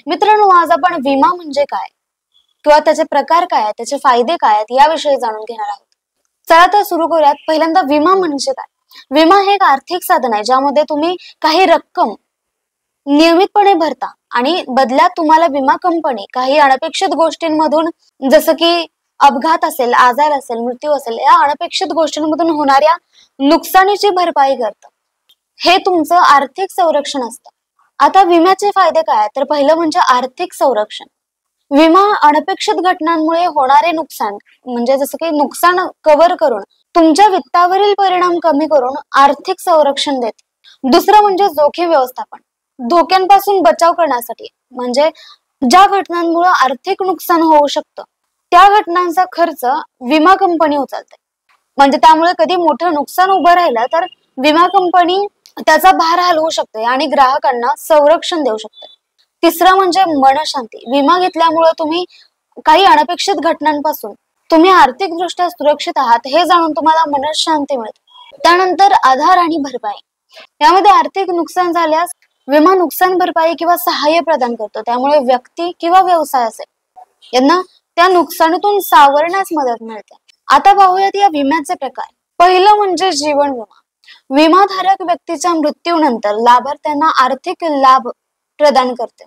मित्रांनो, आज आपण विमा म्हणजे काय किंवा त्याचे प्रकार काय आहेत, त्याचे फायदे काय आहेत याविषयी जाणून घेणार आहोत. चला तर सुरू करूयात. पहिल्यांदा विमा म्हणजे काय? विमा हे एक आर्थिक साधन आहे ज्यामध्ये तुम्ही काही रक्कम नियमितपणे भरता आणि बदल्यात तुम्हाला विमा कंपनी काही अनपेक्षित गोष्टींमधून, जसं की अपघात असेल, आजार असेल, मृत्यू असेल, या अनपेक्षित गोष्टींमधून होणाऱ्या नुकसानीची भरपाई करतं. हे तुमचं आर्थिक संरक्षण असतं. आता विम्याचे फायदे काय? तर पहिलं म्हणजे आर्थिक संरक्षण. विमा अनपेक्षित घटनांमुळे होणारे नुकसान, म्हणजे जसं की नुकसान कव्हर करून तुमच्या वित्तावरील परिणाम कमी करून आर्थिक संरक्षण देते. दुसरं म्हणजे जोखीम व्यवस्थापन. धोक्यांपासून बचाव करण्यासाठी, म्हणजे ज्या घटनांमुळे आर्थिक नुकसान होऊ शकतं त्या घटनांचा खर्च विमा कंपनी उचलते. म्हणजे त्यामुळे कधी मोठं नुकसान उभं राहिलं तर विमा कंपनी त्याचा भार हलवू शकते आणि ग्राहकांना संरक्षण देऊ शकते. तिसरं म्हणजे मनशांती. विमा घेतल्यामुळे तुम्ही काही अनपेक्षित घटनांपासून तुम्ही आर्थिकदृष्ट्या सुरक्षित आहात हे जाणून तुम्हाला मनशांती मिळते. त्यानंतर आधार आणि भरपाई. यामध्ये आर्थिक नुकसान झाल्यास विमा नुकसान भरपाई किंवा सहाय्य प्रदान करतो. त्यामुळे व्यक्ती किंवा व्यवसाय असेल यांना त्या नुकसानीतून सावरण्यास मदत मिळते. आता पाहूयात या विम्याचे प्रकार. पहिलं म्हणजे जीवन विमा. विमाधारक व्यक्तीच्या मृत्यूनंतर लाभार्थ्यांना आर्थिक लाभ प्रदान करते.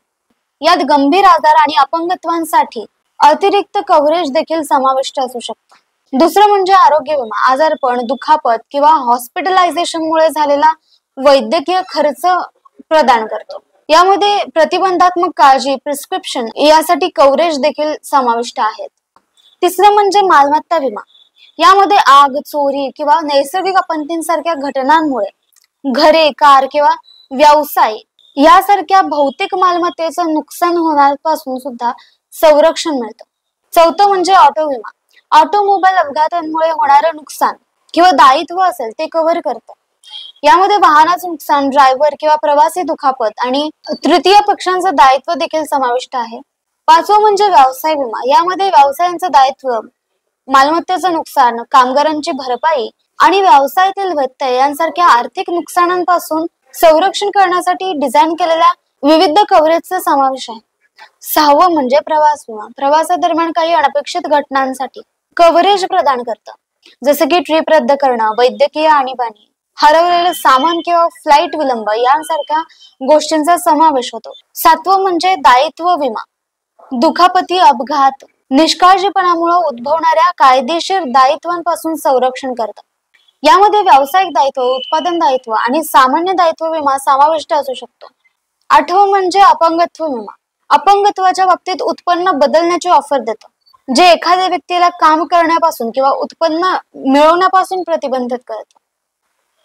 यात गंभीर आजार आणि अपंगत्वांसाठी अतिरिक्त कव्हरेज देखील समाविष्ट असू शकतं. दुसरं म्हणजे आरोग्य विमा. आजारपण, दुखापत किंवा हॉस्पिटलायझेशन मुळे झालेला वैद्यकीय खर्च प्रदान करतो. यामध्ये प्रतिबंधात्मक काळजी, प्रिस्क्रिप्शन यासाठी कव्हरेज देखील समाविष्ट आहेत. तिसरं म्हणजे मालमत्ता विमा. यामध्ये आग, चोरी किंवा नैसर्गिक आपत्तींसारख्या घटनांमुळे घरे, कार किंवा व्यवसाय यासारख्या भौतिक मालमत्तेचं नुकसान होण्यापासून सुद्धा संरक्षण मिळतं. चौथं म्हणजे ऑटो विमा. ऑटोमोबाईल अपघातांमुळे होणारं नुकसान किंवा दायित्व असेल ते कव्हर करतं. यामध्ये वाहनाचं नुकसान, ड्रायव्हर किंवा प्रवासी दुखापत आणि तृतीय पक्षांचं दायित्व देखील समाविष्ट आहे. पाचवं म्हणजे व्यवसाय विमा. यामध्ये व्यवसायांचं दायित्व, मालमत्तेचं नुकसान, कामगारांची भरपाई आणि व्यवसायातील व्यत्यय यांसारख्या आर्थिक नुकसानांपासून संरक्षण करण्यासाठी डिझाईन केलेल्या विविध कव्हरेजचा समावेश आहे. सहावं म्हणजे प्रवास विमा. प्रवासादरम्यान काही अनपेक्षित घटनांसाठी कव्हरेज प्रदान करतं, जसं की ट्रिप रद्द करणं, वैद्यकीय आणीबाणी, हरवलेलं सामान किंवा फ्लाईट विलंब यांसारख्या गोष्टींचा समावेश होतो. सातवं म्हणजे दायित्व विमा. दुखापती, अपघात, निष्काळजीपणामुळे उद्भवणाऱ्या कायदेशीर दायित्वांपासून संरक्षण करतं. यामध्ये व्यावसायिक दायित्व, उत्पादन दायित्व आणि सामान्य दायित्व विमा समाविष्ट असू शकतो. आठवं म्हणजे अपंगत्व विमा. अपंगत्वाच्या बाबतीत उत्पन्न बदलण्याची ऑफर देतो, जे एखाद्या व्यक्तीला काम करण्यापासून किंवा उत्पन्न मिळवण्यापासून प्रतिबंधित करतं.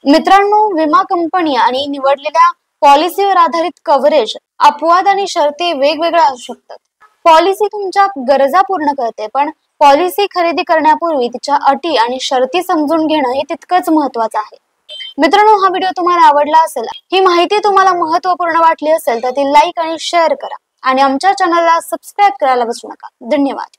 मित्रांनो, विमा कंपनी आणि निवडलेल्या पॉलिसीवर आधारित कव्हरेज, अपवाद आणि शर्ती वेगवेगळ्या असू शकतात. पॉलिसी तुमच्या गरजा पूर्ण करते, पण पॉलिसी खरेदी करण्यापूर्वी तिच्या अटी आणि शर्ती समजून घेणं हे तितकंच महत्वाचं आहे. मित्रांनो, हा व्हिडिओ तुम्हाला आवडला असेल, ही माहिती तुम्हाला महत्त्वपूर्ण वाटली असेल तर ती लाईक आणि शेअर करा आणि आमच्या चॅनलला सबस्क्राईब करायला विसरू नका. धन्यवाद.